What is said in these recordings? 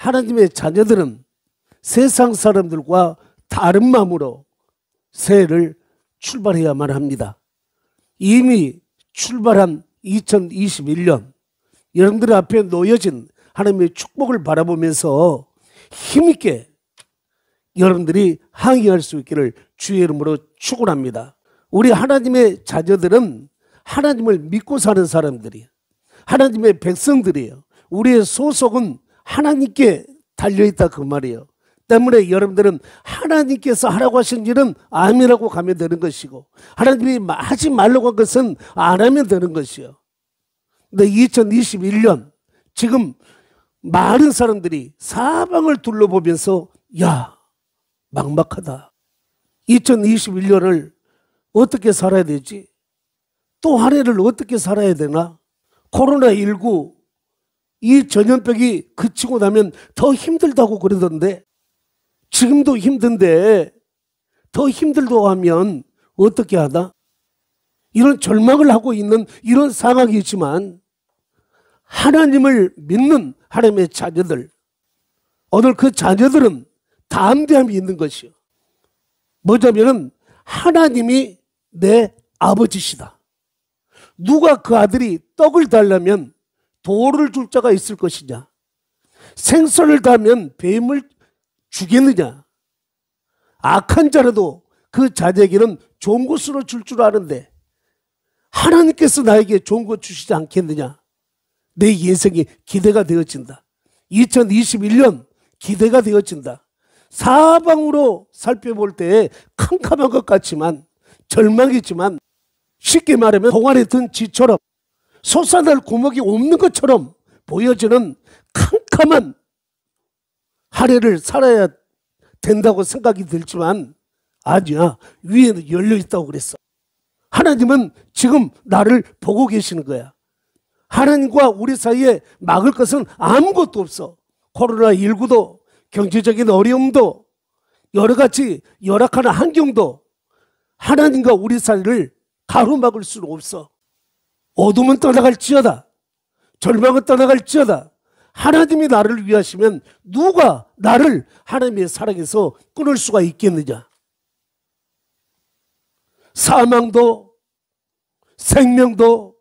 하나님의 자녀들은 세상 사람들과 다른 마음으로 새해를 출발해야만 합니다. 이미 출발한 2021년, 여러분들 앞에 놓여진 하나님의 축복을 바라보면서 힘있게 여러분들이 항의할 수 있기를 주의 이름으로 축원합니다. 우리 하나님의 자녀들은 하나님을 믿고 사는 사람들이에요. 하나님의 백성들이에요. 우리의 소속은 하나님께 달려있다 그 말이에요. 때문에 여러분들은 하나님께서 하라고 하신 일은 아멘하고 가면 되는 것이고, 하나님이 하지 말라고 한 것은 안 하면 되는 것이요. 근데 2021년 지금 많은 사람들이 사방을 둘러보면서 야, 막막하다. 2021년을 어떻게 살아야 되지? 또 한 해를 어떻게 살아야 되나? 코로나19 이 전염병이 그치고 나면 더 힘들다고 그러던데, 지금도 힘든데 더 힘들다고 하면 어떻게 하나? 이런 절망을 하고 있는 이런 상황이지만 하나님을 믿는 하나님의 자녀들, 오늘 그 자녀들은 담대함이 있는 것이요. 뭐냐면은 하나님이 내 아버지시다. 누가 그 아들이 떡을 달라면 돌을 줄 자가 있을 것이냐? 생선을 달면 뱀을 주겠느냐? 악한 자라도 그 자녀에게는 좋은 것으로 줄 줄 아는데 하나님께서 나에게 좋은 것 주시지 않겠느냐? 내 인생이 기대가 되어진다. 2021년 기대가 되어진다. 사방으로 살펴볼 때 캄캄한 것 같지만, 절망이지만, 쉽게 말하면 동안에 든 쥐처럼 솟아날 구멍이 없는 것처럼 보여지는 캄캄한 한 해를 살아야 된다고 생각이 들지만 아니야, 위에는 열려 있다고 그랬어. 하나님은 지금 나를 보고 계시는 거야. 하나님과 우리 사이에 막을 것은 아무것도 없어. 코로나19도, 경제적인 어려움도, 여러 가지 열악한 환경도 하나님과 우리 사이를 가로막을 수는 없어. 어둠은 떠나갈지어다, 절망은 떠나갈지어다, 하나님이 나를 위하시면 누가 나를 하나님의 사랑에서 끊을 수가 있겠느냐? 사망도, 생명도,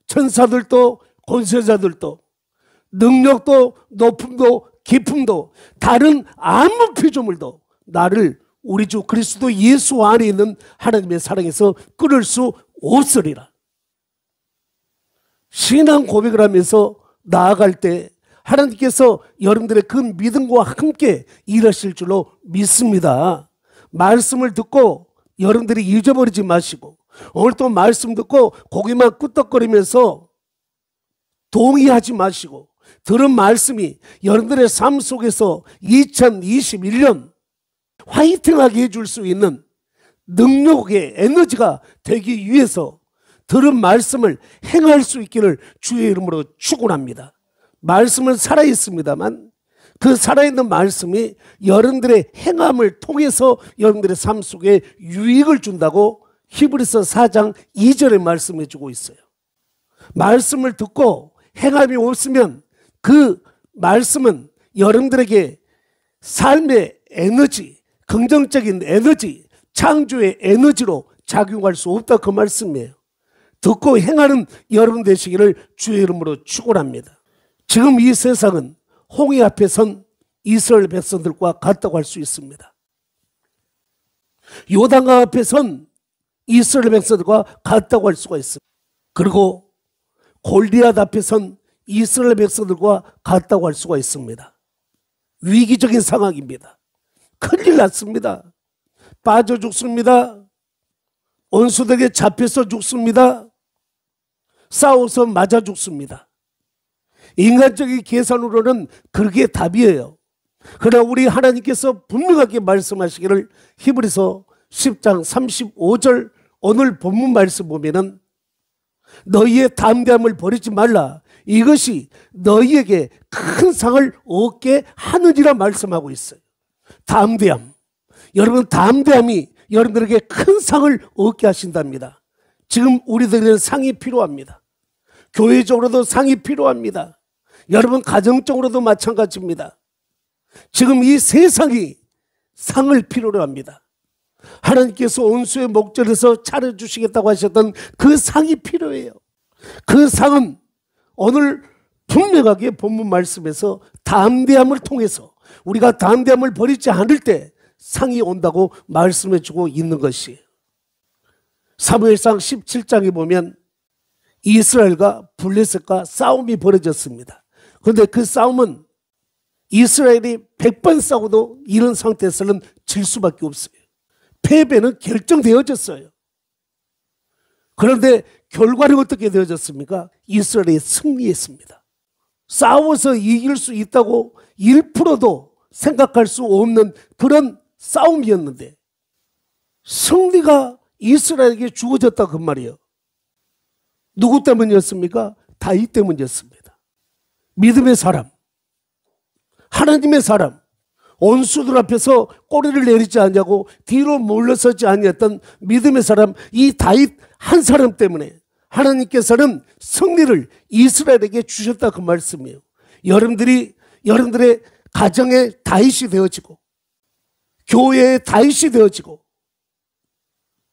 천사들도, 권세자들도, 능력도, 높음도, 깊음도, 다른 아무 피조물도 나를 우리 주 그리스도 예수 안에 있는 하나님의 사랑에서 끊을 수 없으리라. 신앙 고백을 하면서 나아갈 때 하나님께서 여러분들의 그 믿음과 함께 일하실 줄로 믿습니다. 말씀을 듣고 여러분들이 잊어버리지 마시고, 오늘 또 말씀 듣고 고개만 끄덕거리면서 동의하지 마시고, 들은 말씀이 여러분들의 삶 속에서 2021년 화이팅하게 해줄 수 있는 능력의 에너지가 되기 위해서 들은 말씀을 행할 수 있기를 주의 이름으로 축원합니다. 말씀은 살아있습니다만 그 살아있는 말씀이 여러분들의 행함을 통해서 여러분들의 삶 속에 유익을 준다고 히브리서 4장 2절에 말씀해 주고 있어요. 말씀을 듣고 행함이 없으면 그 말씀은 여러분들에게 삶의 에너지, 긍정적인 에너지, 창조의 에너지로 작용할 수 없다 그 말씀이에요. 듣고 행하는 여러분 되시기를 주의 이름으로 축원합니다. 지금 이 세상은 홍해 앞에 선 이스라엘 백성들과 같다고 할 수 있습니다. 요단강 앞에 선 이스라엘 백성들과 같다고 할 수가 있습니다. 그리고 골리앗 앞에 선 이스라엘 백성들과 같다고 할 수가 있습니다. 위기적인 상황입니다. 큰일 났습니다. 빠져 죽습니다. 원수들에게 잡혀서 죽습니다. 싸워서 맞아 죽습니다. 인간적인 계산으로는 그게 답이에요. 그러나 우리 하나님께서 분명하게 말씀하시기를 히브리서 10장 35절 오늘 본문 말씀 보면은 너희의 담대함을 버리지 말라. 이것이 너희에게 큰 상을 얻게 하느니라 말씀하고 있어요. 담대함. 여러분, 담대함이 여러분들에게 큰 상을 얻게 하신답니다. 지금 우리들에게는 상이 필요합니다. 교회적으로도 상이 필요합니다. 여러분 가정적으로도 마찬가지입니다. 지금 이 세상이 상을 필요로 합니다. 하나님께서 온수의 목전에서 차려주시겠다고 하셨던 그 상이 필요해요. 그 상은 오늘 분명하게 본문 말씀에서 담대함을 통해서 우리가 담대함을 버리지 않을 때 상이 온다고 말씀해 주고 있는 것이에요. 사무엘상 17장에 보면 이스라엘과 블레셋과 싸움이 벌어졌습니다. 그런데 그 싸움은 이스라엘이 100번 싸워도 이런 상태에서는 질 수밖에 없어요. 패배는 결정되어졌어요. 그런데 결과는 어떻게 되어졌습니까? 이스라엘이 승리했습니다. 싸워서 이길 수 있다고 1%도 생각할 수 없는 그런 싸움이었는데 승리가 이스라엘에게 주어졌다 그 말이에요. 누구 때문이었습니까? 다윗 때문이었습니다. 믿음의 사람, 하나님의 사람, 원수들 앞에서 꼬리를 내리지 않냐고 뒤로 물러서지 아니했던 믿음의 사람, 이 다윗 한 사람 때문에 하나님께서는 승리를 이스라엘에게 주셨다 그 말씀이에요. 여러분들의 가정의 다윗이 되어지고 교회의 다윗이 되어지고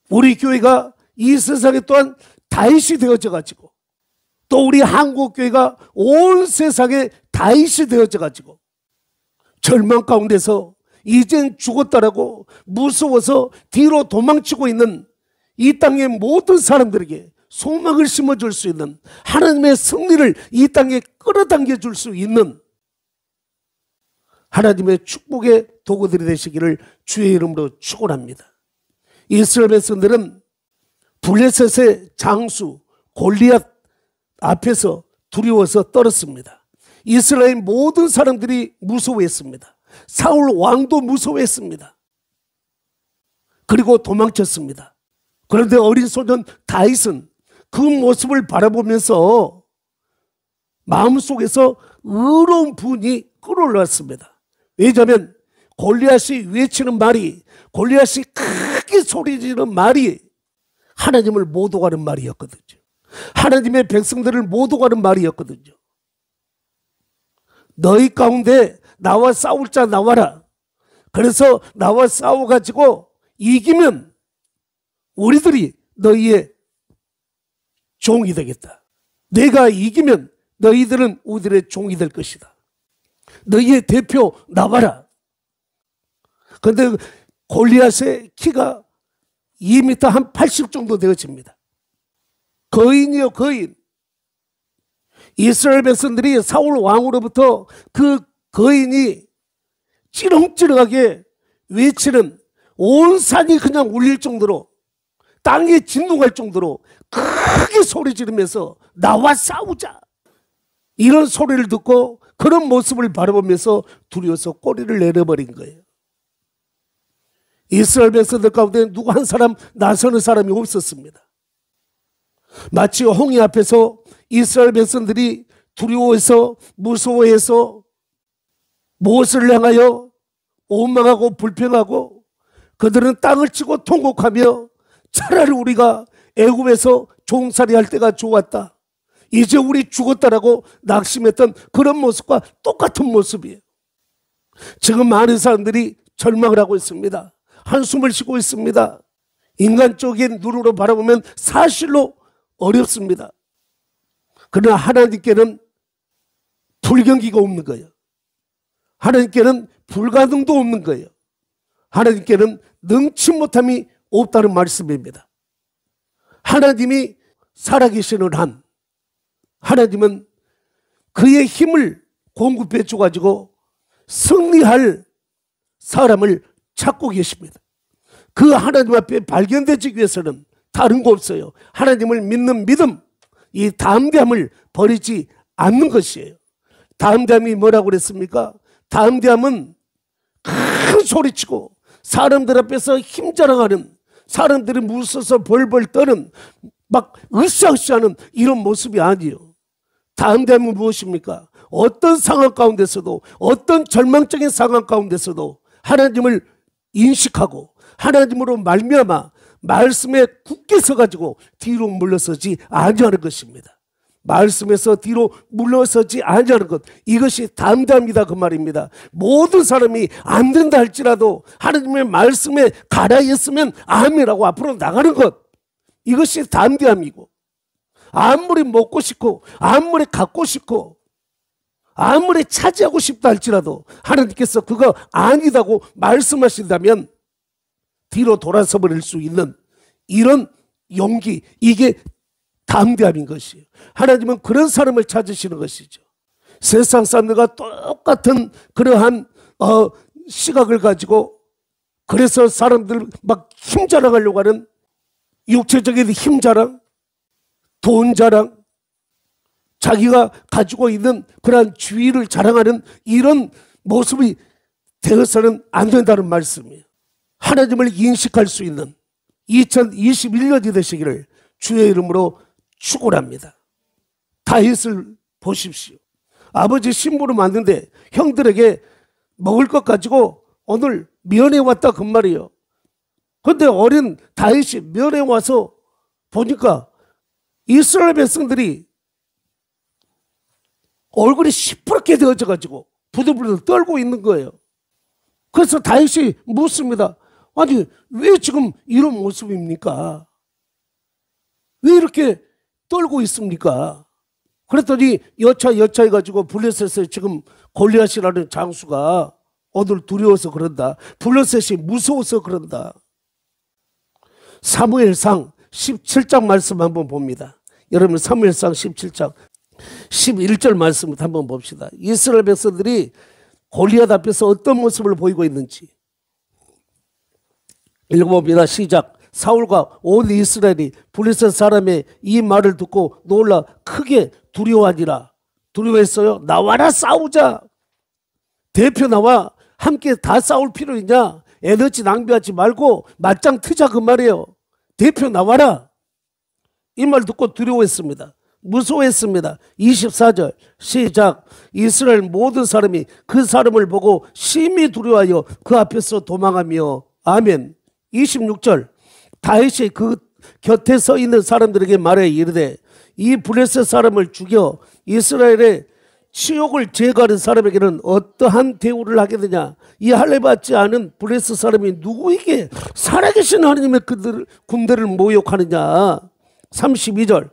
우리 교회가 이 세상에 또한 다윗이 되어져 가지고 또 우리 한국교회가 온 세상에 다윗이 되어져 가지고 절망 가운데서 이젠 죽었다라고 무서워서 뒤로 도망치고 있는 이 땅의 모든 사람들에게 소망을 심어줄 수 있는 하나님의 승리를 이 땅에 끌어당겨 줄 수 있는 하나님의 축복의 도구들이 되시기를 주의 이름으로 축원합니다. 이스라엘 백성들은 블레셋의 장수 골리앗 앞에서 두려워서 떨었습니다. 이스라엘 모든 사람들이 무서워했습니다. 사울 왕도 무서워했습니다. 그리고 도망쳤습니다. 그런데 어린 소년 다윗은 그 모습을 바라보면서 마음속에서 의로운 분이 끌어올랐습니다. 왜냐하면 골리앗이 외치는 말이, 골리앗이 크게 소리지르는 말이 하나님을 못 오가는 말이었거든요. 하나님의 백성들을 못 오가는 말이었거든요. 너희 가운데 나와 싸울 자 나와라. 그래서 나와 싸워가지고 이기면 우리들이 너희의 종이 되겠다. 내가 이기면 너희들은 우리들의 종이 될 것이다. 너희의 대표 나와라. 그런데 골리앗의 키가 2m 한 80 정도 되어집니다. 거인이요, 거인. 이스라엘 백성들이 사울 왕으로부터 그 거인이 찌렁찌렁하게 외치는 온 산이 그냥 울릴 정도로 땅에 진동할 정도로 크게 소리 지르면서 나와 싸우자. 이런 소리를 듣고 그런 모습을 바라보면서 두려워서 꼬리를 내려버린 거예요. 이스라엘 백성들 가운데 누구 한 사람 나서는 사람이 없었습니다. 마치 홍해 앞에서 이스라엘 백성들이 두려워해서 무서워해서 무엇을 향하여 원망하고 불평하고 그들은 땅을 치고 통곡하며 차라리 우리가 애굽에서 종살이 할 때가 좋았다. 이제 우리 죽었다라고 낙심했던 그런 모습과 똑같은 모습이에요. 지금 많은 사람들이 절망을 하고 있습니다. 한숨을 쉬고 있습니다. 인간적인 눈으로 바라보면 사실로 어렵습니다. 그러나 하나님께는 불경기가 없는 거예요. 하나님께는 불가능도 없는 거예요. 하나님께는 능치 못함이 없다는 말씀입니다. 하나님이 살아계시는 한 하나님은 그의 힘을 공급해 줘가지고 승리할 사람을 찾고 계십니다. 그 하나님 앞에 발견되기 위해서는 다른 거 없어요. 하나님을 믿는 믿음, 이 담대함을 버리지 않는 것이에요. 담대함이 뭐라고 그랬습니까? 담대함은 큰 소리치고 사람들 앞에서 힘자랑하는, 사람들이 무서워서 벌벌 떠는 막 으쌰으쌰하는 이런 모습이 아니에요. 담대함은 무엇입니까? 어떤 상황 가운데서도, 어떤 절망적인 상황 가운데서도 하나님을 인식하고 하나님으로 말미암아 말씀에 굳게 서가지고 뒤로 물러서지 아니하는 것입니다. 말씀에서 뒤로 물러서지 아니하는 것, 이것이 담대함이다 그 말입니다. 모든 사람이 안 된다 할지라도 하나님의 말씀에 가라했으면 아멘이라고 앞으로 나가는 것, 이것이 담대함이고, 아무리 먹고 싶고 아무리 갖고 싶고 아무리 차지하고 싶다 할지라도 하나님께서 그거 아니다고 말씀하신다면 뒤로 돌아서 버릴 수 있는 이런 용기, 이게 담대함인 것이에요. 하나님은 그런 사람을 찾으시는 것이죠. 세상 사람들과 똑같은 그러한 시각을 가지고, 그래서 사람들 막 힘 자랑하려고 하는 육체적인 힘 자랑, 돈 자랑, 자기가 가지고 있는 그러한 주의를 자랑하는 이런 모습이 되어서는 안 된다는 말씀이에요. 하나님을 인식할 수 있는 2021년이 되시기를 주의 이름으로 축원합니다. 다윗을 보십시오. 아버지 심부름 왔는데 형들에게 먹을 것 가지고 오늘 면회 왔다 그 말이에요. 그런데 어린 다윗이 면회 와서 보니까 이스라엘 백성들이 얼굴이 시퍼렇게 되어져 가지고 부들부들 떨고 있는 거예요. 그래서 다윗이 묻습니다. 아니 왜 지금 이런 모습입니까? 왜 이렇게 떨고 있습니까? 그랬더니 여차해 가지고 블레셋에 지금 골리앗이라는 장수가 오늘 두려워서 그런다. 블레셋이 무서워서 그런다. 사무엘상 17장 말씀 한번 봅니다. 여러분 사무엘상 17장 11절 말씀부터 한번 봅시다. 이스라엘 백성들이 골리앗 앞에서 어떤 모습을 보이고 있는지 읽어봅니다. 시작. 사울과 온 이스라엘이 블레셋 사람의 이 말을 듣고 놀라 크게 두려워하니라. 두려워했어요. 나와라 싸우자. 대표 나와. 함께 다 싸울 필요 있냐? 에너지 낭비하지 말고 맞짱 트자 그 말이에요. 대표 나와라. 이 말 듣고 두려워했습니다. 무서워했습니다. 24절 시작. 이스라엘 모든 사람이 그 사람을 보고 심히 두려워하여 그 앞에서 도망하며 아멘. 26절 다윗이 그 곁에 서 있는 사람들에게 말해 이르되 이 블레셋 사람을 죽여 이스라엘의 치욕을 제거하는 사람에게는 어떠한 대우를 하게 되냐? 이 할례 받지 않은 블레셋 사람이 누구에게 살아계신 하나님의 그들 군대를 모욕하느냐? 32절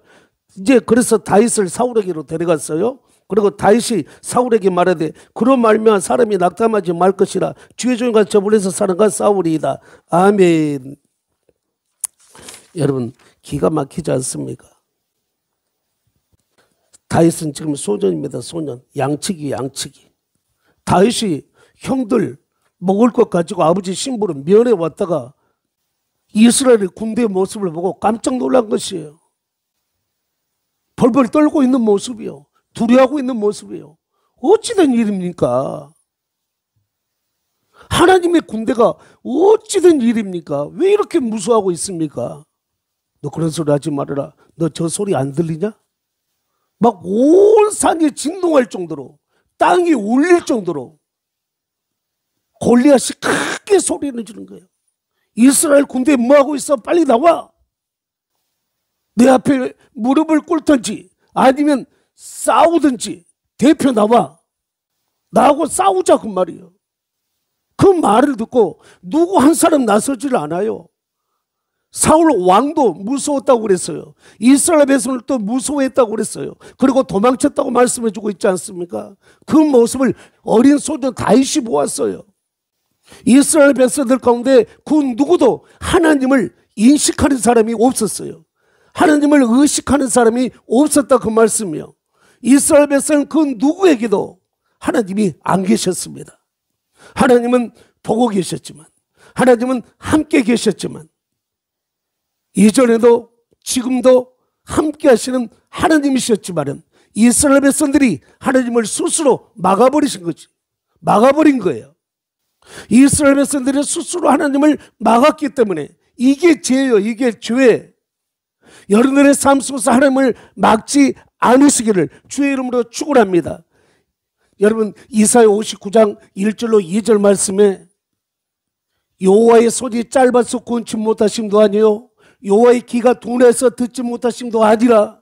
이제 그래서 다윗을 사울에게로 데려갔어요. 그리고 다윗이 사울에게 말하되 그런 말면 사람이 낙담하지 말 것이라 주의 종과 저 블레셋 사람과 싸우리이다. 아멘. 여러분 기가 막히지 않습니까? 다윗은 지금 소년입니다. 소년. 양치기. 다윗이 형들 먹을 것 가지고 아버지 심부름 면회 왔다가 이스라엘의 군대의 모습을 보고 깜짝 놀란 것이에요. 벌벌 떨고 있는 모습이요. 두려워하고 있는 모습이에요. 어찌된 일입니까? 하나님의 군대가 어찌된 일입니까? 왜 이렇게 무서워하고 있습니까? 너 그런 소리 하지 말아라. 너 저 소리 안 들리냐? 막 온 산이 진동할 정도로, 땅이 울릴 정도로 골리앗이 크게 소리를 지르는 거예요. 이스라엘 군대 뭐하고 있어? 빨리 나와. 내 앞에 무릎을 꿇든지 아니면 싸우든지 대표 나와. 나하고 싸우자 그 말이에요. 그 말을 듣고 누구 한 사람 나서질 않아요. 사울 왕도 무서웠다고 그랬어요. 이스라엘 백성을 또 무서워했다고 그랬어요. 그리고 도망쳤다고 말씀해주고 있지 않습니까? 그 모습을 어린 소년 다윗이 보았어요. 이스라엘 백성들 가운데 그 누구도 하나님을 인식하는 사람이 없었어요. 하나님을 의식하는 사람이 없었다 그 말씀이요. 이스라엘 백성은 그 누구에게도 하나님이 안 계셨습니다. 하나님은 보고 계셨지만, 하나님은 함께 계셨지만, 이전에도 지금도 함께 하시는 하나님이셨지만은 이스라엘 백성들이 하나님을 스스로 막아버리신 거지. 막아버린 거예요. 이스라엘 백성들이 스스로 하나님을 막았기 때문에 이게 죄예요. 이게 죄. 여러분들의 삶 속에서 하나님을 막지 않으시기를 주의 이름으로 축원합니다. 여러분 이사야 59장 1절로 2절 말씀에 여호와의 손이 짧아서 권치 못하심도 아니요 여호와의 귀가 둔해서 듣지 못하심도 아니라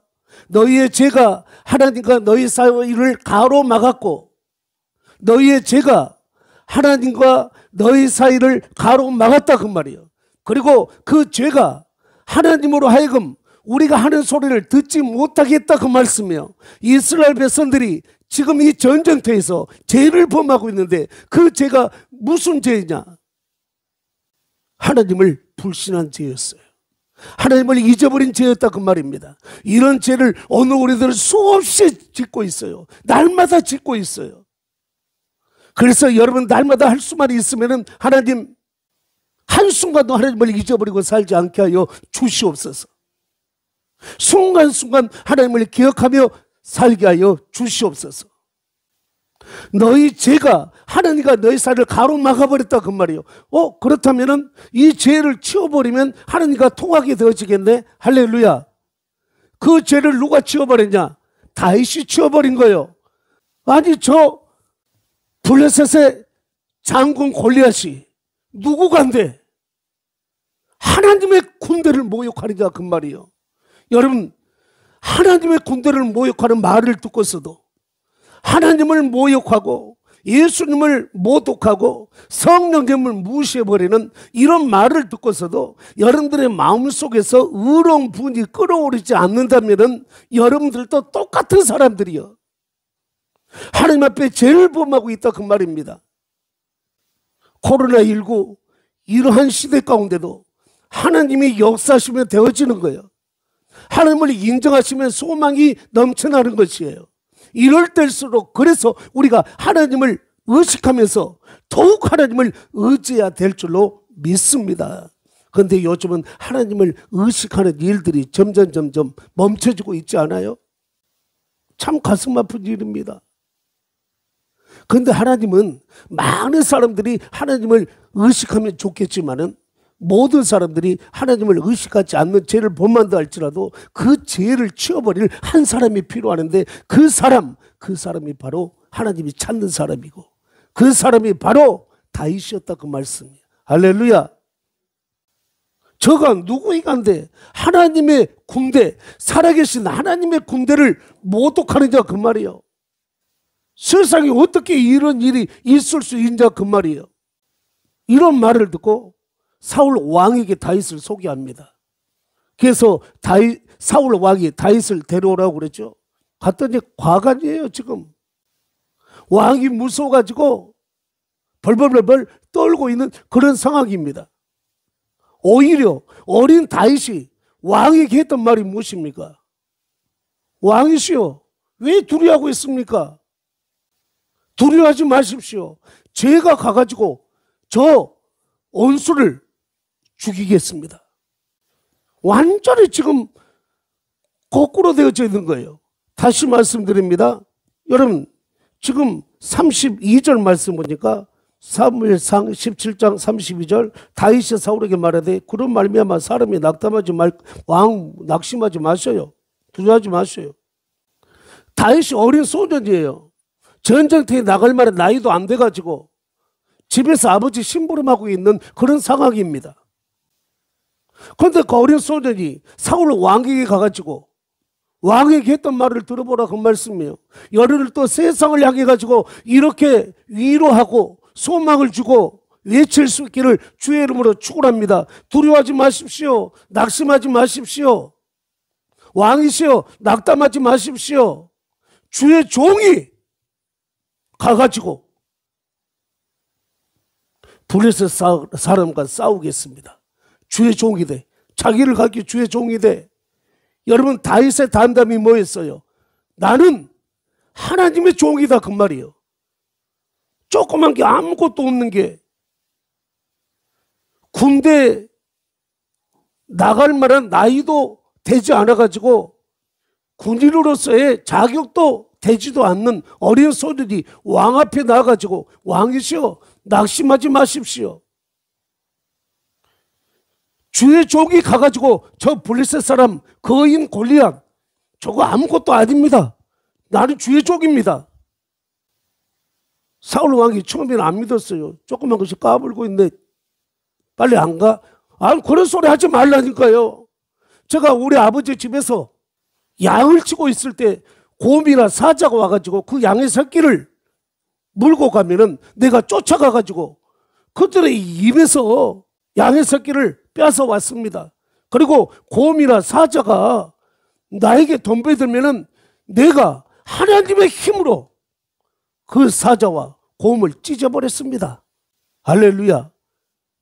너희의 죄가 하나님과 너희 사이를 가로막았고, 너희의 죄가 하나님과 너희 사이를 가로막았다 그 말이에요. 그리고 그 죄가 하나님으로 하여금 우리가 하는 소리를 듣지 못하게 했다 그 말씀이에요. 이스라엘 백성들이 지금 이 전쟁터에서 죄를 범하고 있는데 그 죄가 무슨 죄냐? 하나님을 불신한 죄였어요. 하나님을 잊어버린 죄였다 그 말입니다. 이런 죄를 오늘 우리들은 수없이 짓고 있어요. 날마다 짓고 있어요. 그래서 여러분 날마다 할 수만 있으면 하나님 한순간도 하나님을 잊어버리고 살지 않게 하여 주시옵소서. 순간순간 하나님을 기억하며 살게 하여 주시옵소서. 너희 죄가 하나님과 너희 사이를 가로막아버렸다 그 말이에요. 그렇다면 이 죄를 치워버리면 하나님과 통하게 되어지겠네. 할렐루야. 그 죄를 누가 치워버렸냐? 다윗이 치워버린 거예요. 아니 저 블레셋의 장군 골리앗이 누구간데 하나님의 군대를 모욕하는 자 그 말이에요. 여러분 하나님의 군대를 모욕하는 말을 듣고서도 하나님을 모욕하고 예수님을 모독하고 성령님을 무시해버리는 이런 말을 듣고서도 여러분들의 마음속에서 의로운 분이 끓어오르지 않는다면 여러분들도 똑같은 사람들이요, 하나님 앞에 죄를 범하고 있다 그 말입니다. 코로나19 이러한 시대 가운데도 하나님이 역사하시면 되어지는 거예요. 하나님을 인정하시면 소망이 넘쳐나는 것이에요. 이럴 때일수록 그래서 우리가 하나님을 의식하면서 더욱 하나님을 의지해야 될 줄로 믿습니다. 그런데 요즘은 하나님을 의식하는 일들이 점점 멈춰지고 있지 않아요? 참 가슴 아픈 일입니다. 그런데 하나님은 많은 사람들이 하나님을 의식하면 좋겠지만은 모든 사람들이 하나님을 의식하지 않는 죄를 범한다 할지라도 그 죄를 치워버릴 한 사람이 필요하는데 그 사람이 바로 하나님이 찾는 사람이고 그 사람이 바로 다윗이었다 그 말씀이에요. 할렐루야. 저가 누구이간데 하나님의 군대, 살아계신 하나님의 군대를 모독하는 자 그 말이에요. 세상에 어떻게 이런 일이 있을 수 있냐 그 말이에요. 이런 말을 듣고 사울 왕에게 다윗을 소개합니다. 그래서 사울 왕이 다윗을 데려오라고 그랬죠. 갔더니 과간이에요. 지금 왕이 무서워가지고 벌벌벌 떨고 있는 그런 상황입니다. 오히려 어린 다윗이 왕에게 했던 말이 무엇입니까? 왕이시여 왜 두려워하고 있습니까? 두려워하지 마십시오. 제가 가가지고 저 원수를 죽이겠습니다. 완전히 지금 거꾸로 되어져 있는 거예요. 다시 말씀드립니다. 여러분 지금 32절 말씀 보니까 사무엘상 17장 32절 다윗이 사울에게 말하되 그런 말미암아 사람이 왕 낙심하지 마셔요. 두려워하지 마셔요. 다윗이 어린 소년이에요. 전쟁터에 나갈 만한 나이도 안 돼가지고 집에서 아버지 심부름하고 있는 그런 상황입니다. 그런데 그 어린 소년이 사울 왕에게 가가지고 왕에게 했던 말을 들어보라 그 말씀이에요. 열흘을 또 세상을 향해 가지고 이렇게 위로하고 소망을 주고 외칠 수 있기를 주의 이름으로 축원합니다. 두려워하지 마십시오. 낙심하지 마십시오. 왕이시여 낙담하지 마십시오. 주의 종이 가가지고 블레셋 사람과 싸우겠습니다. 주의 종이 돼. 자기를 가기 주의 종이 돼. 여러분 다윗의 단담이 뭐였어요? 나는 하나님의 종이다 그 말이에요. 조그만 게 아무것도 없는 게 군대 나갈 만한 나이도 되지 않아가지고 군인으로서의 자격도 되지도 않는 어린 소년이 왕 앞에 나가지고 왕이시여 낙심하지 마십시오. 주의 종이 가가지고 저 블레셋 사람 거인 골리앗 저거 아무것도 아닙니다. 나는 주의 종입니다. 사울 왕이 처음에는 안 믿었어요. 조그만 것이 까불고 있네. 빨리 안 가? 그런 소리 하지 말라니까요. 제가 우리 아버지 집에서 양을 치고 있을 때 곰이나 사자가 와가지고 그 양의 새끼를 물고 가면은 내가 쫓아가가지고 그들의 입에서 양의 새끼를 뺏어 왔습니다. 그리고 곰이나 사자가 나에게 덤벼들면은 내가 하나님의 힘으로 그 사자와 곰을 찢어버렸습니다. 할렐루야.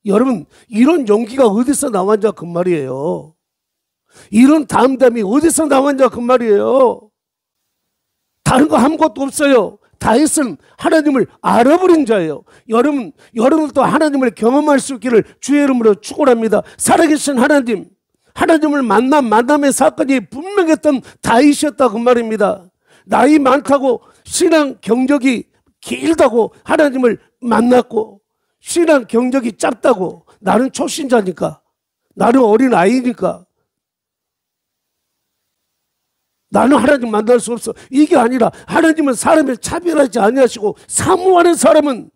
여러분, 이런 용기가 어디서 나왔냐 그 말이에요. 이런 담담이 어디서 나왔냐 그 말이에요. 다른 거 아무것도 없어요. 다윗은 하나님을 알아버린 자예요. 여러분도 하나님을 경험할 수 있기를 주의 이름으로 축원합니다. 살아계신 하나님, 하나님을 만남의 사건이 분명했던 다윗이었다 그 말입니다. 나이 많다고 신앙 경력이 길다고 하나님을 만났고, 신앙 경력이 짧다고 나는 초신자니까, 나는 어린 아이니까 나는 하나님 만날 수 없어, 이게 아니라 하나님은 사람을 차별하지 아니하시고 사모하는 사람은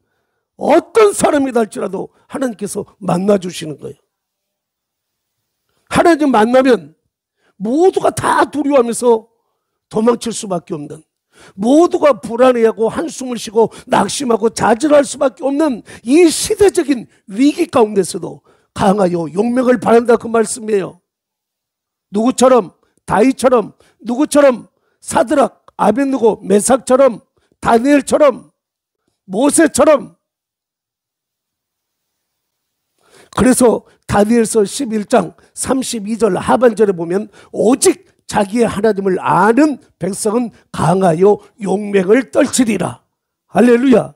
어떤 사람이다 할지라도 하나님께서 만나주시는 거예요. 하나님 만나면 모두가 다 두려워하면서 도망칠 수밖에 없는, 모두가 불안해하고 한숨을 쉬고 낙심하고 좌절할 수밖에 없는 이 시대적인 위기 가운데서도 강하여 용맹을 바란다 그 말씀이에요. 누구처럼? 다윗처럼, 누구처럼? 사드락, 아벳느고, 메삭처럼, 다니엘처럼, 모세처럼. 그래서 다니엘서 11장 32절 하반절에 보면 오직 자기의 하나님을 아는 백성은 강하여 용맹을 떨치리라. 할렐루야.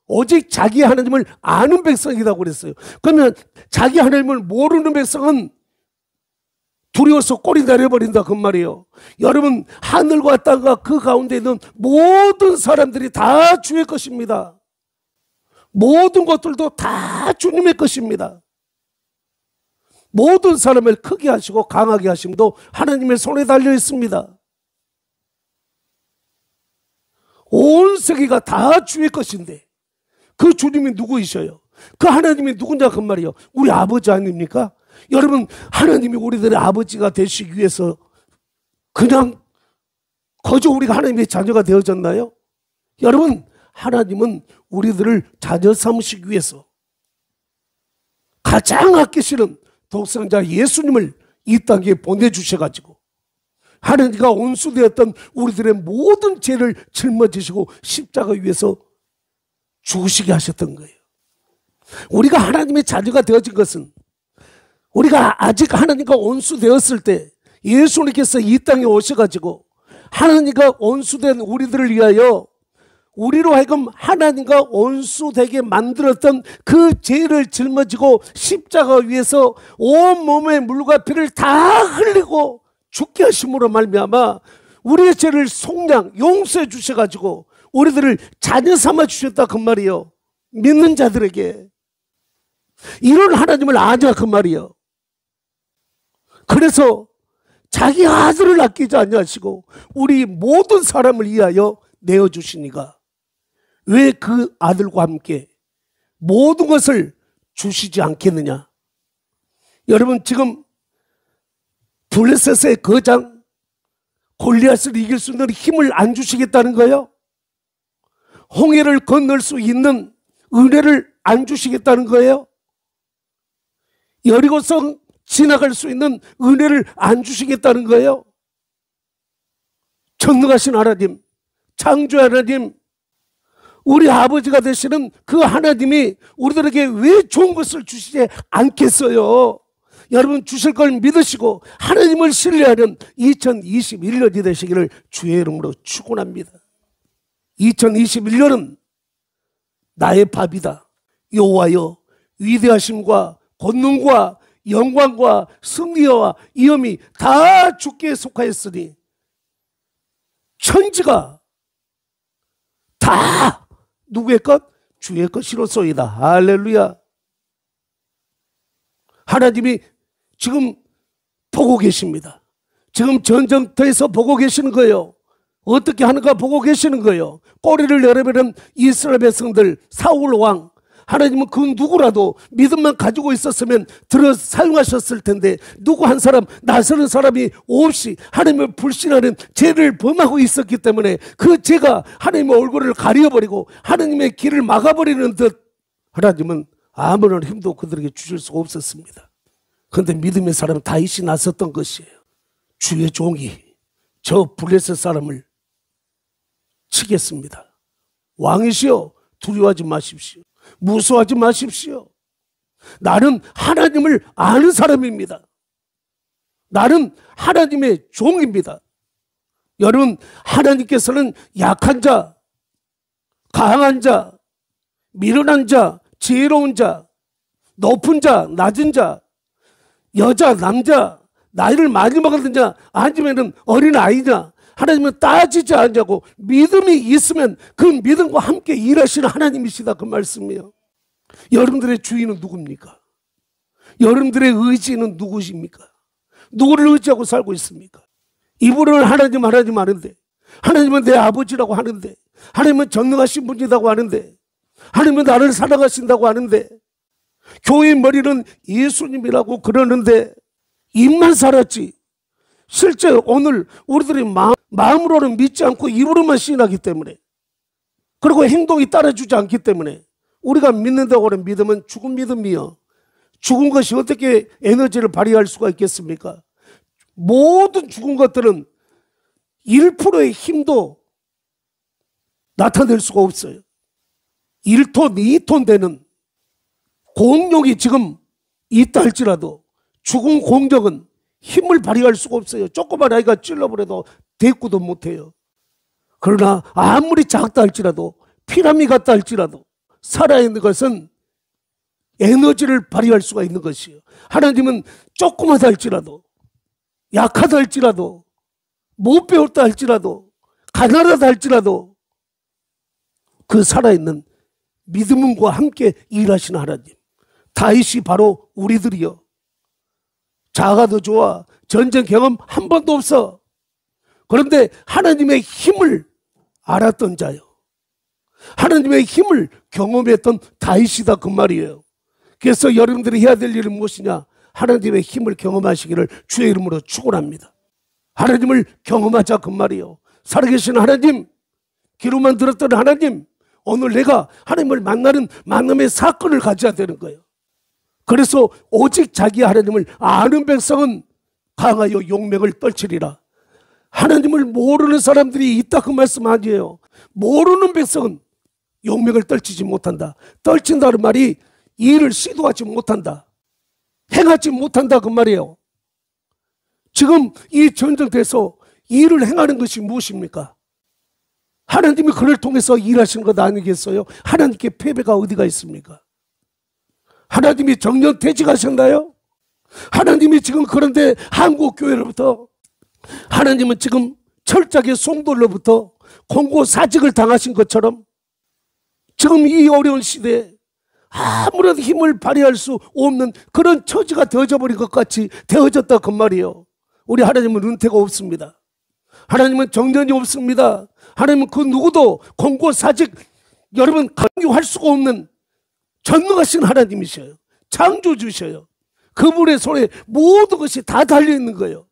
오직 자기 하나님을 아는 백성이라고 그랬어요. 그러면 자기 하나님을 모르는 백성은 두려워서 꼬리 내려버린다 그 말이에요. 여러분, 하늘과 땅과 그 가운데 있는 모든 사람들이 다 주의 것입니다. 모든 것들도 다 주님의 것입니다. 모든 사람을 크게 하시고 강하게 하심도 하나님의 손에 달려 있습니다. 온 세계가 다 주의 것인데 그 주님이 누구이셔요? 그 하나님이 누구냐 그 말이에요. 우리 아버지 아닙니까? 여러분, 하나님이 우리들의 아버지가 되시기 위해서 그냥 거저 우리가 하나님의 자녀가 되어졌나요? 여러분, 하나님은 우리들을 자녀 삼으시기 위해서 가장 아끼시는 독생자 예수님을 이 땅에 보내주셔가지고 하나님과 온수되었던 우리들의 모든 죄를 짊어지시고 십자가 위에서 죽으시게 하셨던 거예요. 우리가 하나님의 자녀가 되어진 것은 우리가 아직 하나님과 온수되었을 때 예수님께서 이 땅에 오셔가지고 하나님과 온수된 우리들을 위하여 우리로 하여금 하나님과 온수되게 만들었던 그 죄를 짊어지고 십자가 위에서 온몸의 물과 피를 다 흘리고 죽게 하심으로 말미암아 우리의 죄를 속량 용서해 주셔가지고 우리들을 자녀 삼아 주셨다 그 말이요. 믿는 자들에게 이런 하나님을 아냐 그 말이요. 그래서 자기 아들을 아끼지 아니하시고 우리 모든 사람을 위하여 내어주시니가 왜 그 아들과 함께 모든 것을 주시지 않겠느냐. 여러분, 지금 블레셋의 거장 골리앗을 이길 수 있는 힘을 안 주시겠다는 거예요? 홍해를 건널 수 있는 은혜를 안 주시겠다는 거예요? 여리고성 지나갈 수 있는 은혜를 안 주시겠다는 거예요? 전능하신 하나님, 창조의 하나님, 우리 아버지가 되시는 그 하나님이 우리들에게 왜 좋은 것을 주시지 않겠어요? 여러분, 주실 걸 믿으시고 하나님을 신뢰하는 2021년이 되시기를 주의 이름으로 축원합니다. 2021년은 나의 밥이다. 여호와여, 위대하심과 권능과 영광과 승리와 위엄이 다 주께 속하였으니 천지가 다 누구의 것? 주의 것이로소이다. 할렐루야. 하나님이 지금 보고 계십니다. 지금 전쟁터에서 보고 계시는 거예요. 어떻게 하는가 보고 계시는 거예요. 꼬리를 내려버린 이스라엘 백성들, 사울 왕, 하나님은 그 누구라도 믿음만 가지고 있었으면 들어 사용하셨을 텐데, 누구 한 사람 나서는 사람이 없이 하나님을 불신하는 죄를 범하고 있었기 때문에 그 죄가 하나님의 얼굴을 가려버리고 하나님의 길을 막아버리는 듯 하나님은 아무런 힘도 그들에게 주실 수가 없었습니다. 그런데 믿음의 사람 다윗이 나섰던 것이에요. 주의 종이 저 블레셋 사람을 치겠습니다. 왕이시여, 두려워하지 마십시오. 무서워하지 마십시오. 나는 하나님을 아는 사람입니다. 나는 하나님의 종입니다. 여러분, 하나님께서는 약한 자, 강한 자, 미련한 자, 지혜로운 자, 높은 자, 낮은 자, 여자, 남자, 나이를 많이 먹었는 자, 아니면 어린 아이냐, 하나님은 따지지 않냐고, 믿음이 있으면 그 믿음과 함께 일하시는 하나님이시다, 그 말씀이에요. 여러분들의 주인은 누굽니까? 여러분들의 의지는 누구십니까? 누구를 의지하고 살고 있습니까? 이분은 하나님 아는데, 하나님은 내 아버지라고 하는데, 하나님은 전능하신 분이라고 하는데, 하나님은 나를 사랑하신다고 하는데, 교회의 머리는 예수님이라고 그러는데 입만 살았지 실제 오늘 우리들이 마음으로는 믿지 않고 입으로만 시인하기 때문에, 그리고 행동이 따라주지 않기 때문에 우리가 믿는다고 하는 믿음은 죽은 믿음이요. 죽은 것이 어떻게 에너지를 발휘할 수가 있겠습니까? 모든 죽은 것들은 1%의 힘도 나타낼 수가 없어요. 1톤, 2톤 되는 공력이 지금 있다 할지라도 죽은 공력은 힘을 발휘할 수가 없어요. 조그만 아이가 찔러버려도 대꾸도 못해요. 그러나 아무리 작다 할지라도, 피라미 같다 할지라도 살아있는 것은 에너지를 발휘할 수가 있는 것이에요. 하나님은 조그마다 할지라도, 약하다 할지라도, 못 배웠다 할지라도, 가난하다 할지라도 그 살아있는 믿음과 함께 일하시는 하나님, 다윗이 바로 우리들이요. 작아도 좋아, 전쟁 경험 한 번도 없어. 그런데 하나님의 힘을 알았던 자요, 하나님의 힘을 경험했던 다윗이다, 그 말이에요. 그래서 여러분들이 해야 될 일은 무엇이냐? 하나님의 힘을 경험하시기를 주의 이름으로 축원합니다. 하나님을 경험하자, 그 말이에요. 살아계신 하나님, 귀로만 들었던 하나님, 오늘 내가 하나님을 만나는 만남의 사건을 가져야 되는 거예요. 그래서 오직 자기 하나님을 아는 백성은 강하여 용맹을 떨치리라. 하나님을 모르는 사람들이 있다, 그 말씀 아니에요. 모르는 백성은 용맹을 떨치지 못한다. 떨친다는 말이 일을 시도하지 못한다, 행하지 못한다, 그 말이에요. 지금 이 전쟁터에서 일을 행하는 것이 무엇입니까? 하나님이 그를 통해서 일하시는 것 아니겠어요? 하나님께 패배가 어디가 있습니까? 하나님이 정년 퇴직하셨나요? 하나님이 지금 그런데 한국교회로부터, 하나님은 지금 철저하게 송돌로부터 공고사직을 당하신 것처럼 지금 이 어려운 시대에 아무런 힘을 발휘할 수 없는 그런 처지가 되어져 버린 것 같이 되어졌다, 그 말이에요. 우리 하나님은 은퇴가 없습니다. 하나님은 정년이 없습니다. 하나님은 그 누구도 공고사직, 여러분, 강요할 수가 없는 전능하신 하나님이셔요. 창조주셔요. 그분의 손에 모든 것이 다 달려있는 거예요.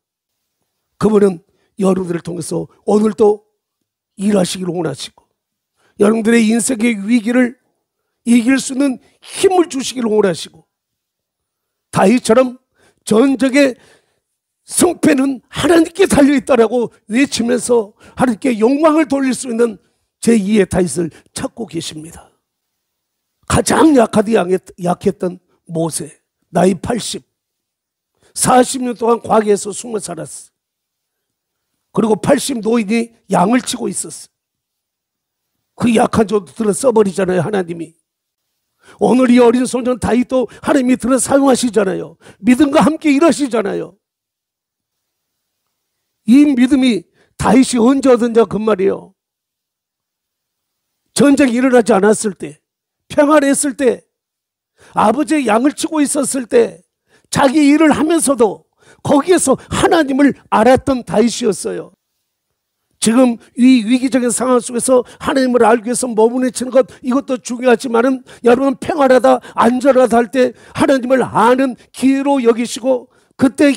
그분은 여러분들을 통해서 오늘도 일하시기를 원하시고, 여러분들의 인생의 위기를 이길 수 있는 힘을 주시기를 원하시고, 다윗처럼 전적의 승패는 하나님께 달려있다라고 외치면서 하나님께 영광을 돌릴 수 있는 제2의 다윗을 찾고 계십니다. 가장 약했던 모세, 나이 80, 40년 동안 과거에서 숨어 살았어. 그리고 80 노인이 양을 치고 있었어. 그 약한 자도 들어 써버리잖아요, 하나님이. 오늘 이 어린 소년 다윗도 하나님이 들어 사용하시잖아요. 믿음과 함께 일하시잖아요. 이 믿음이 다윗이 언제 얻었냐, 그 말이에요. 전쟁이 일어나지 않았을 때, 평안했을 때, 아버지의 양을 치고 있었을 때, 자기 일을 하면서도 거기에서 하나님을 알았던 다윗이었어요. 지금 이 위기적인 상황 속에서 하나님을 알기 위해서 머무르치는 것, 이것도 중요하지만은 여러분 평안하다 안전하다 할 때 하나님을 아는 기회로 여기시고 그때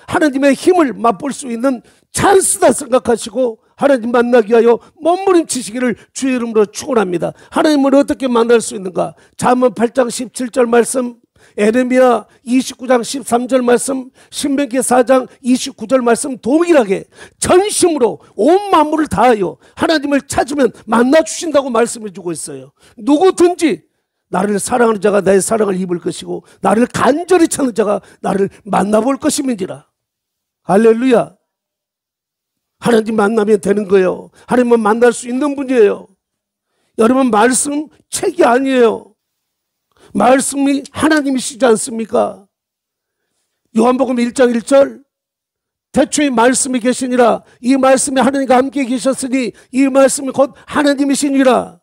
하나님의 힘을 맛볼 수 있는 찬스다 생각하시고 하나님 만나기 위하여 몸부림치시기를 주의 이름으로 축원합니다. 하나님을 어떻게 만날 수 있는가? 잠언 8장 17절 말씀, 에레미야 29장 13절 말씀, 신명기 4장 29절 말씀 동일하게 전심으로 온 만물을 다하여 하나님을 찾으면 만나주신다고 말씀해주고 있어요. 누구든지 나를 사랑하는 자가 나의 사랑을 입을 것이고 나를 간절히 찾는 자가 나를 만나볼 것임인지라. 할렐루야. 하나님 만나면 되는 거예요. 하나님은 만날 수 있는 분이에요. 여러분, 말씀 책이 아니에요. 말씀이 하나님이시지 않습니까? 요한복음 1장 1절, 태초에 말씀이 계시니라. 이 말씀이 하나님과 함께 계셨으니 이 말씀이 곧 하나님이시니라.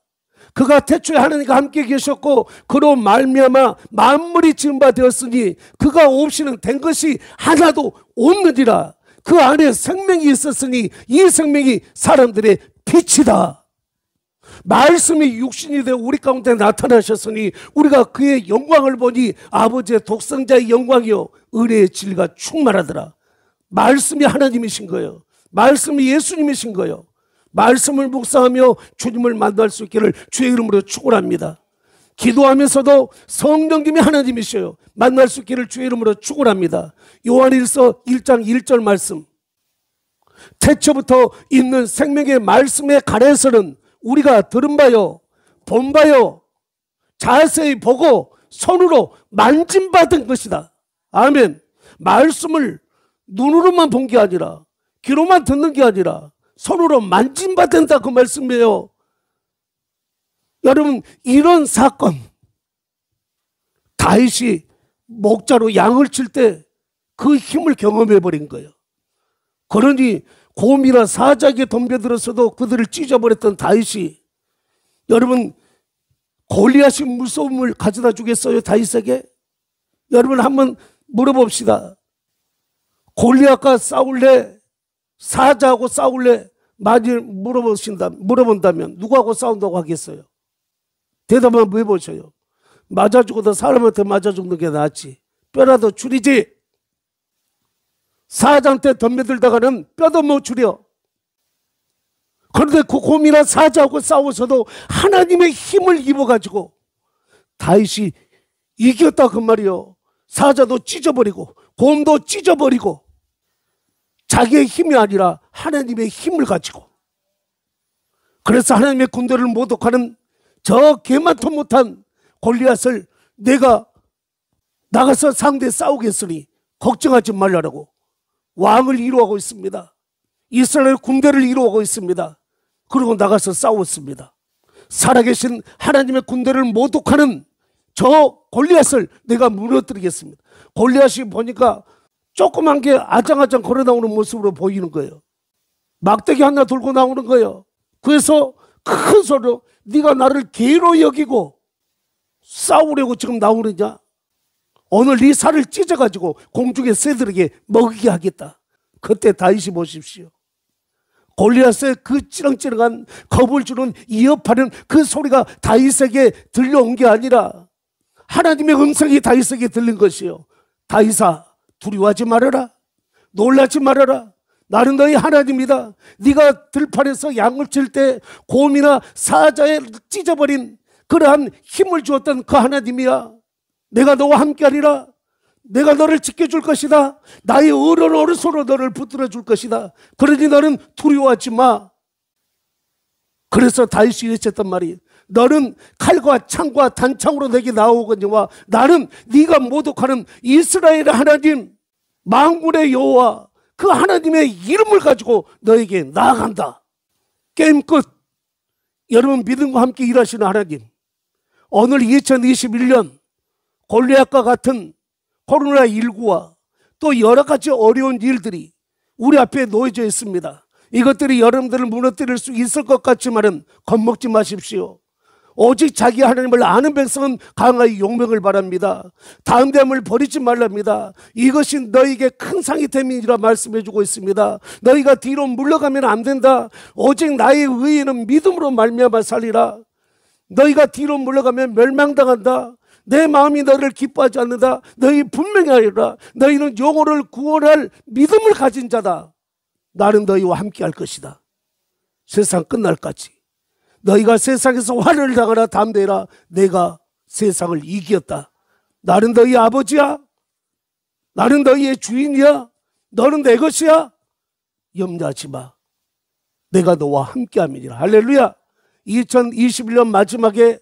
그가 태초에 하나님과 함께 계셨고 그로 말미암아 만물이 지은 바 되었으니 그가 없이는 된 것이 하나도 없느니라. 그 안에 생명이 있었으니 이 생명이 사람들의 빛이다. 말씀이 육신이 되어 우리 가운데 나타나셨으니 우리가 그의 영광을 보니 아버지의 독생자의 영광이요 은혜의 진리가 충만하더라. 말씀이 하나님이신 거예요. 말씀이 예수님이신 거예요. 말씀을 묵상하며 주님을 만날 수 있기를 주의 이름으로 축원합니다. 기도하면서도 성령님이 하나님이셔요. 만날 수 있기를 주의 이름으로 축원합니다. 요한일서 1장 1절 말씀, 태초부터 있는 생명의 말씀의 가래서는 우리가 들은 바요 본 바요 자세히 보고 손으로 만짐받은 것이다. 아멘. 말씀을 눈으로만 본 게 아니라 귀로만 듣는 게 아니라 손으로 만짐받는다, 그 말씀이에요. 여러분, 이런 사건, 다윗이 목자로 양을 칠 때 그 힘을 경험해버린 거예요. 그러니 곰이나 사자에게 덤벼들어서도 그들을 찢어버렸던 다윗이, 여러분, 골리앗이 무서움을 가져다 주겠어요, 다윗에게? 여러분, 한번 물어봅시다. 골리앗과 싸울래? 사자하고 싸울래? 만일 물어본다면 누구하고 싸운다고 하겠어요? 대답 한번 해보셔요. 맞아 죽어도 사람한테 맞아 죽는 게 낫지. 뼈라도 줄이지. 사자한테 덤벼들다가는 뼈도 못 줄여. 그런데 그 곰이나 사자하고 싸워서도 하나님의 힘을 입어가지고 다윗이 이겼다, 그 말이요. 사자도 찢어버리고 곰도 찢어버리고 자기의 힘이 아니라 하나님의 힘을 가지고. 그래서 하나님의 군대를 모독하는 저 개만도 못한 골리앗을 내가 나가서 상대 싸우겠으니 걱정하지 말라라고 왕을 이루어가고 있습니다. 이스라엘 군대를 이루어가고 있습니다. 그리고 나가서 싸웠습니다. 살아계신 하나님의 군대를 모독하는 저 골리앗을 내가 무너뜨리겠습니다. 골리앗이 보니까 조그만 게 아장아장 걸어 나오는 모습으로 보이는 거예요. 막대기 하나 들고 나오는 거예요. 그래서 큰 소리로 네가 나를 개로 여기고 싸우려고 지금 나오느냐? 오늘 네 살을 찢어가지고 공중의 새들에게 먹이게 하겠다. 그때 다윗이 보십시오. 골리앗의 그 찌렁찌렁한 겁을 주는 이어파는 그 소리가 다윗에게 들려온 게 아니라 하나님의 음성이 다윗에게 들린 것이요. 다윗아, 두려워하지 말아라. 놀라지 말아라. 나는 너희 하나님이다. 네가 들판에서 양을 칠 때 곰이나 사자에 찢어버린 그러한 힘을 주었던 그 하나님이야. 내가 너와 함께하리라. 내가 너를 지켜줄 것이다. 나의 어른 오른손으로 너를 붙들어 줄 것이다. 그러니 너는 두려워하지 마. 그래서 다윗이 외쳤단 말이, 너는 칼과 창과 단창으로 내게 나오거니와 나는 네가 모독하는 이스라엘의 하나님 만군의 여호와 그 하나님의 이름을 가지고 너에게 나아간다. 게임 끝. 여러분, 믿음과 함께 일하시는 하나님, 오늘 2021년 골리앗과 같은 코로나19와 또 여러 가지 어려운 일들이 우리 앞에 놓여져 있습니다. 이것들이 여러분들을 무너뜨릴 수 있을 것 같지만은 겁먹지 마십시오. 오직 자기 하나님을 아는 백성은 강하게 용명을 바랍니다. 담대함을 버리지 말랍니다. 이것이 너에게 큰 상이 됨이라 말씀해주고 있습니다. 너희가 뒤로 물러가면 안 된다. 오직 나의 의인은 믿음으로 말미암아 살리라. 너희가 뒤로 물러가면 멸망당한다. 내 마음이 너를 기뻐하지 않는다. 너희 분명히 알리라. 너희는 영혼을 구원할 믿음을 가진 자다. 나는 너희와 함께 할 것이다. 세상 끝날까지 너희가 세상에서 화를 당하라. 담대해라. 내가 세상을 이겼다. 나는 너희 아버지야. 나는 너희의 주인이야. 너는 내 것이야. 염려하지 마. 내가 너와 함께 함이니라. 할렐루야. 2021년 마지막에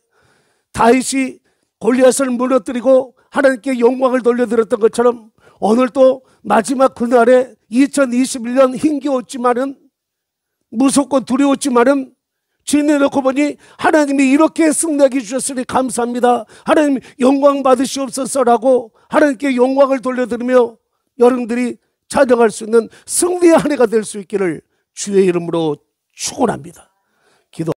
다윗이 골리앗을 무너뜨리고 하나님께 영광을 돌려드렸던 것처럼 오늘 또 마지막 그날에 2021년 힘겨웠지만은 무섭고 두려웠지만은 지내놓고 보니 하나님이 이렇게 승리하게 주셨으니 감사합니다. 하나님 영광 받으시옵소서라고 하나님께 영광을 돌려드리며 여러분들이 찬양할 수 있는 승리의 한 해가 될 수 있기를 주의 이름으로 축원합니다. 기도.